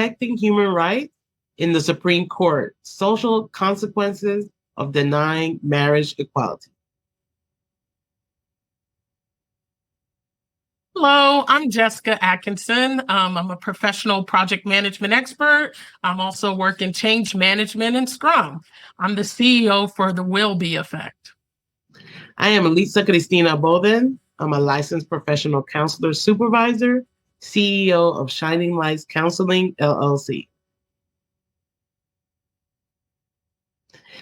Protecting Human Rights in the Supreme Court, Social Consequences of Denying Marriage Equality. Hello, I'm Jessica Atkinson. I'm a professional project management expert. I'm also working change management and Scrum. I'm the CEO for the WILB effect. I am Litza Christina Bodden. I'm a licensed professional counselor supervisor, CEO of Shining Lights Counseling, LLC.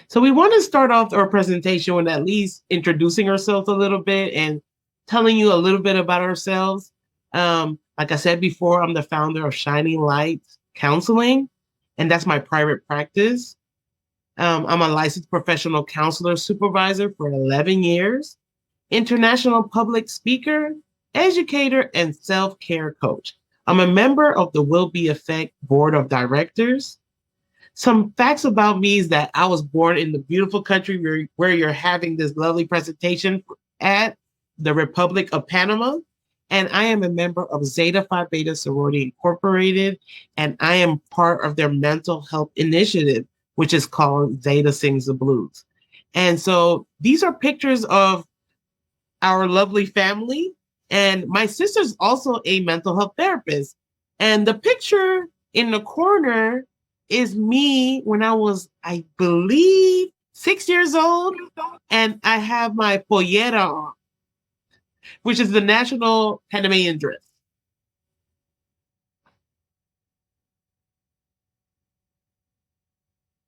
So we want to start off our presentation with at least introducing ourselves a little bit and telling you a little bit about ourselves. Like I said before, I'm the founder of Shining Lights Counseling, and that's my private practice. I'm a licensed professional counselor supervisor for 11 years, international public speaker, educator, and self-care coach. I'm a member of the WILB Effect Board of Directors. Some facts about me is that I was born in the beautiful country where you're having this lovely presentation at, the Republic of Panama. And I am a member of Zeta Phi Beta Sorority Incorporated, and I am part of their mental health initiative, which is called Zeta Sings the Blues. And so these are pictures of our lovely family. And my sister's also a mental health therapist. And the picture in the corner is me when I was, I believe, 6 years old. And I have my pollera on, which is the national Panamanian dress.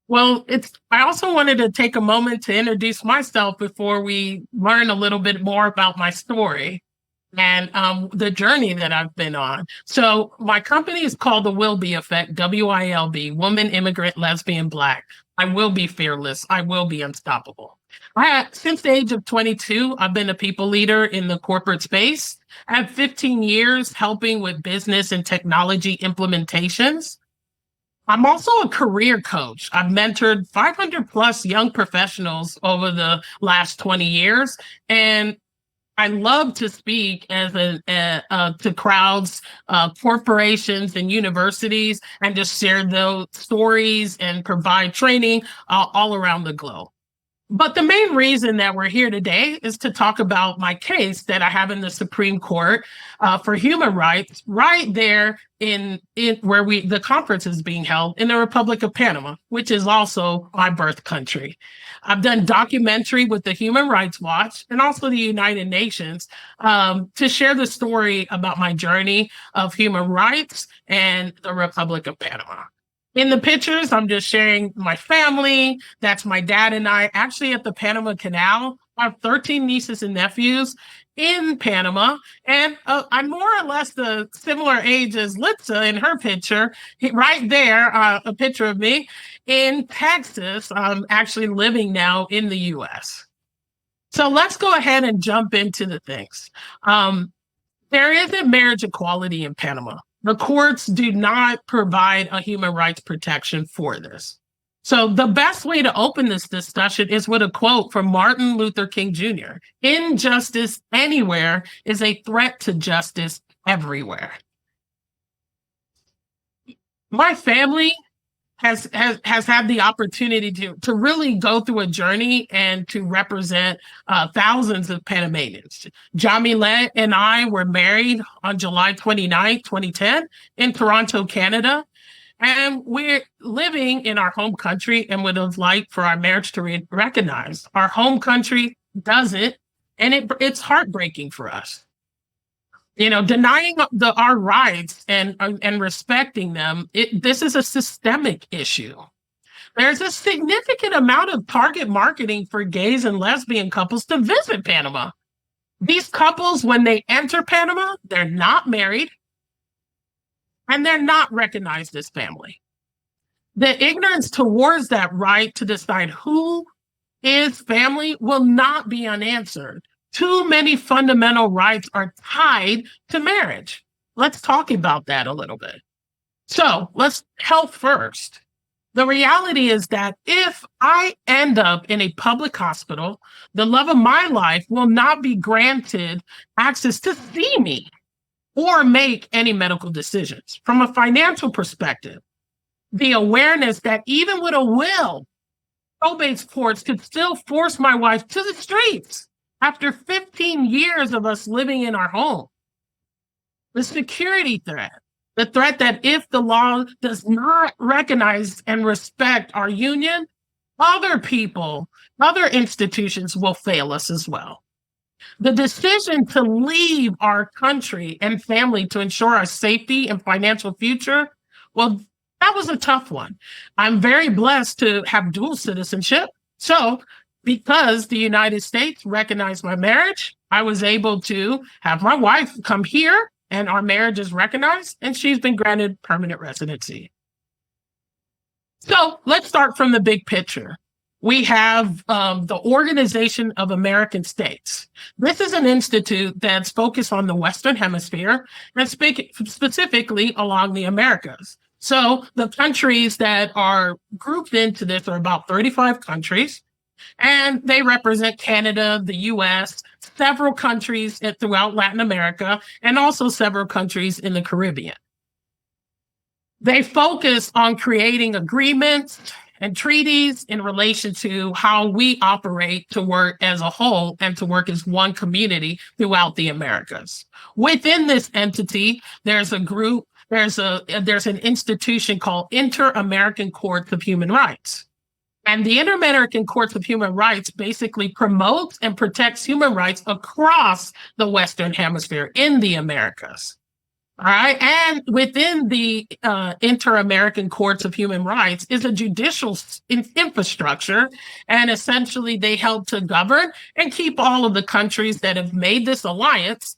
Well, I also wanted to take a moment to introduce myself before we learn a little bit more about my story and the journey that I've been on. So my company is called the WILB Effect, WILB, Woman, Immigrant, Lesbian, Black. I will be fearless. I will be unstoppable. Since the age of 22, I've been a people leader in the corporate space. I have 15 years helping with business and technology implementations. I'm also a career coach. I've mentored 500 plus young professionals over the last 20 years. And I love to speak to crowds, corporations, and universities, and just share those stories and provide training all around the globe. But the main reason that we're here today is to talk about my case that I have in the Supreme Court for human rights, right there in where the conference is being held in the Republic of Panama, which is also my birth country. I've done documentary with the Human Rights Watch and also the United Nations to share the story about my journey of human rights and the Republic of Panama. In the pictures, I'm just sharing my family. That's my dad and I actually at the Panama Canal. I have 13 nieces and nephews in Panama. And I'm more or less the similar age as Litza in her picture. Right there, a picture of me in Texas. I'm actually living now in the US. So let's go ahead and jump into the things. There isn't marriage equality in Panama. The courts do not provide a human rights protection for this. So the best way to open this discussion is with a quote from Martin Luther King Jr. Injustice anywhere is a threat to justice everywhere. My family has had the opportunity to really go through a journey and to represent thousands of Panamanians. Jamile and I were married on July 29, 2010 in Toronto, Canada. And we're living in our home country and would have liked for our marriage to be recognized. Our home country doesn't, and it's heartbreaking for us. Denying our rights and respecting them, this is a systemic issue. There's a significant amount of target marketing for gays and lesbian couples to visit Panama. These couples, when they enter Panama, they're not married and they're not recognized as family. The ignorance towards that right to decide who is family will not be unanswered. Too many fundamental rights are tied to marriage. Let's talk about that a little bit. So let's health first. The reality is that if I end up in a public hospital, the love of my life will not be granted access to see me. or make any medical decisions. From a financial perspective, the awareness that even with a will, probate courts could still force my wife to the streets after 15 years of us living in our home. The security threat, the threat that if the law does not recognize and respect our union, other people, other institutions will fail us as well. The decision to leave our country and family to ensure our safety and financial future, well, that was a tough one. I'm very blessed to have dual citizenship. So, because the United States recognized my marriage, I was able to have my wife come here, and our marriage is recognized, and she's been granted permanent residency. So, let's start from the big picture. We have the Organization of American States. This is an institute that's focused on the Western Hemisphere and specifically along the Americas. So the countries that are grouped into this are about 35 countries, and they represent Canada, the US, several countries throughout Latin America, and also several countries in the Caribbean. They focus on creating agreements and treaties in relation to how we operate to work as a whole and to work as one community throughout the Americas. Within this entity, there's a group, there's an institution called Inter-American Courts of Human Rights. And the Inter-American Courts of Human Rights basically promotes and protects human rights across the Western Hemisphere in the Americas. All right. And within the Inter-American Courts of Human Rights is a judicial infrastructure. And essentially, they help to govern and keep all of the countries that have made this alliance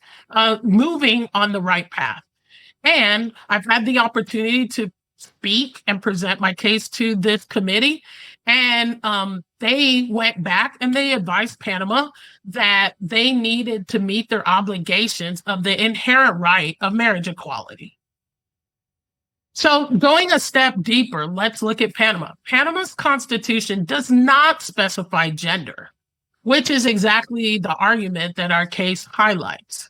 moving on the right path. And I've had the opportunity to speak and present my case to this committee. And they went back and they advised Panama that they needed to meet their obligations of the inherent right of marriage equality. So going a step deeper, let's look at Panama. Panama's constitution does not specify gender, which is exactly the argument that our case highlights.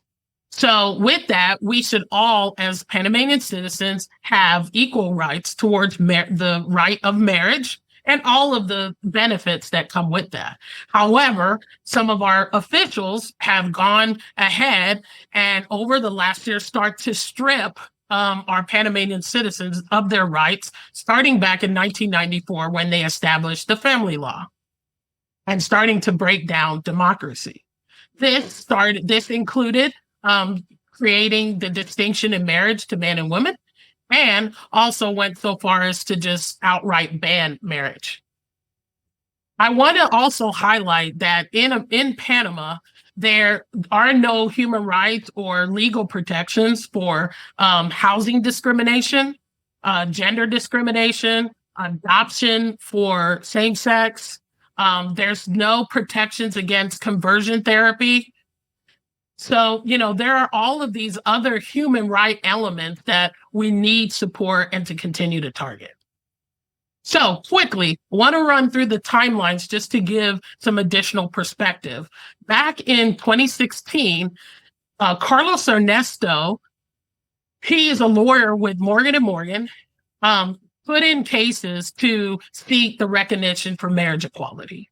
So with that, we should all, as Panamanian citizens, have equal rights towards the right of marriage and all of the benefits that come with that. However, some of our officials have gone ahead and over the last year start to strip our Panamanian citizens of their rights, starting back in 1994 when they established the family law and starting to break down democracy. This included creating the distinction in marriage to man and women, and also went so far as to just outright ban marriage. I want to also highlight that in Panama, there are no human rights or legal protections for housing discrimination, gender discrimination, adoption for same-sex. There's no protections against conversion therapy. So, there are all of these other human right elements that we need support and to continue to target. So quickly, I want to run through the timelines just to give some additional perspective. Back in 2016, Carlos Ernesto, he is a lawyer with Morgan & Morgan, put in cases to seek the recognition for marriage equality.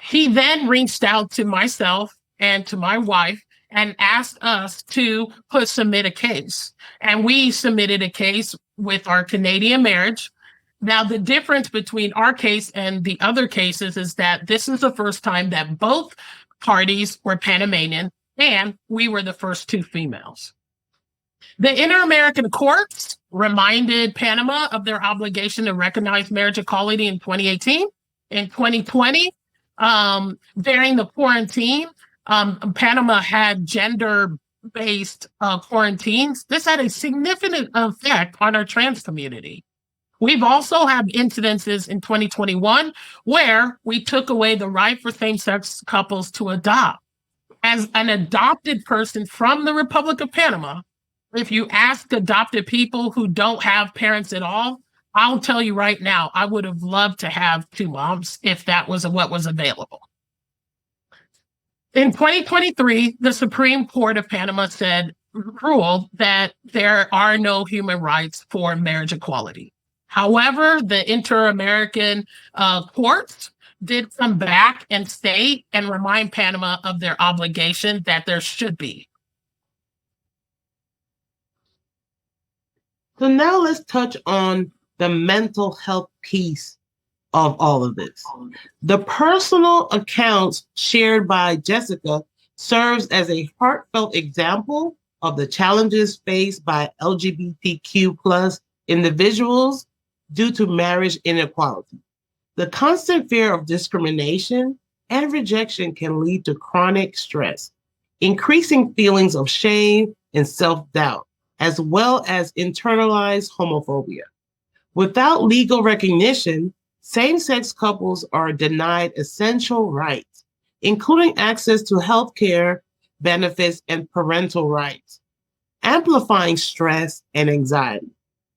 He then reached out to myself and to my wife and asked us to submit a case. And we submitted a case with our Canadian marriage. Now, the difference between our case and the other cases is that this is the first time that both parties were Panamanian, and we were the first two females. The Inter-American Courts reminded Panama of their obligation to recognize marriage equality in 2018. In 2020, during the quarantine, Panama had gender-based quarantines. This had a significant effect on our trans community. We've also had incidences in 2021 where we took away the right for same-sex couples to adopt. As an adopted person from the Republic of Panama, if you ask adopted people who don't have parents at all, I'll tell you right now, I would have loved to have two moms if that was what was available. In 2023, the Supreme Court of Panama said ruled that there are no human rights for marriage equality. However, the Inter-American courts did come back and state and remind Panama of their obligation that there should be. So now let's touch on the mental health piece of all of this. The personal accounts shared by Jessica serves as a heartfelt example of the challenges faced by LGBTQ plus individuals due to marriage inequality. The constant fear of discrimination and rejection can lead to chronic stress, increasing feelings of shame and self-doubt, as well as internalized homophobia. Without legal recognition, same-sex couples are denied essential rights, including access to health care, benefits, and parental rights, amplifying stress and anxiety.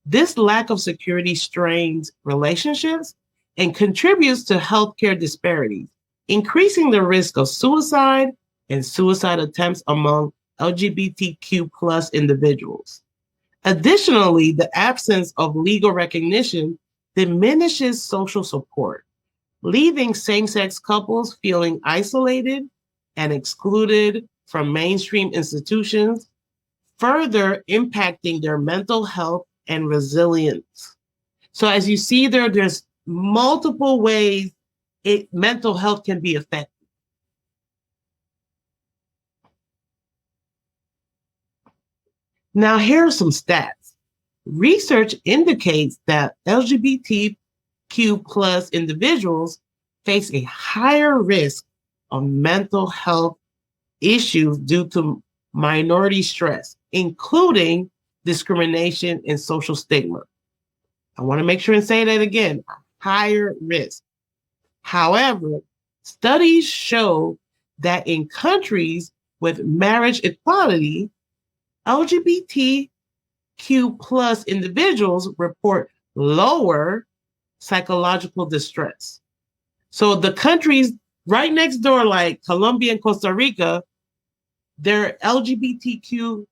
This lack of security strains relationships and contributes to healthcare disparities, increasing the risk of suicide and suicide attempts among LGBTQ plus individuals. Additionally, the absence of legal recognition diminishes social support, leaving same-sex couples feeling isolated and excluded from mainstream institutions, further impacting their mental health and resilience. So as you see there's multiple ways mental health can be affected. Now, here are some stats. Research indicates that LGBTQ plus individuals face a higher risk of mental health issues due to minority stress, including discrimination and social stigma. I want to make sure and say that again, higher risk. However, studies show that in countries with marriage equality, LGBTQ plus individuals report lower psychological distress. So the countries right next door, like Colombia and Costa Rica, their LGBTQ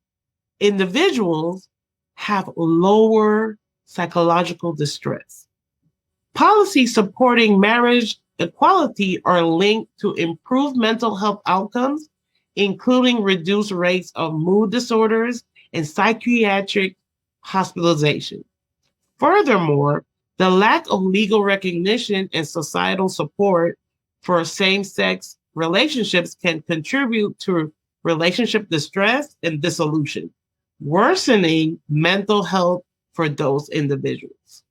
individuals have lower psychological distress. Policies supporting marriage equality are linked to improved mental health outcomes, including reduced rates of mood disorders and psychiatric hospitalization. Furthermore, the lack of legal recognition and societal support for same-sex relationships can contribute to relationship distress and dissolution, worsening mental health for those individuals.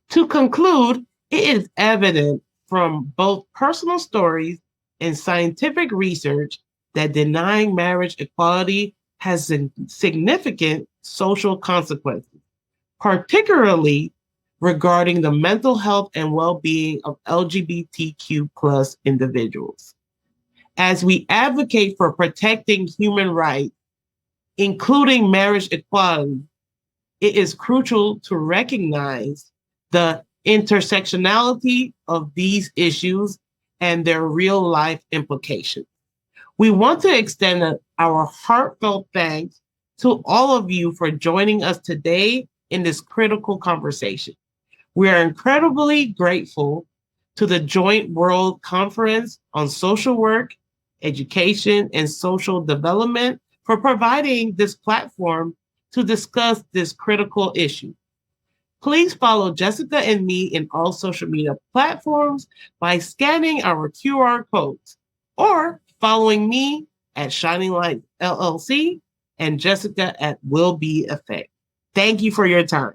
To conclude, it is evident from both personal stories and scientific research that denying marriage equality has significant social consequences, particularly regarding the mental health and well-being of LGBTQ plus individuals. As we advocate for protecting human rights, including marriage equality, it is crucial to recognize the intersectionality of these issues and their real-life implications. We want to extend our heartfelt thanks to all of you for joining us today in this critical conversation. We are incredibly grateful to the Joint World Conference on Social Work, Education, and Social Development for providing this platform to discuss this critical issue. Please follow Jessica and me in all social media platforms by scanning our QR codes or following me at Shining Light LLC and Jessica at WILB Effect. Thank you for your time.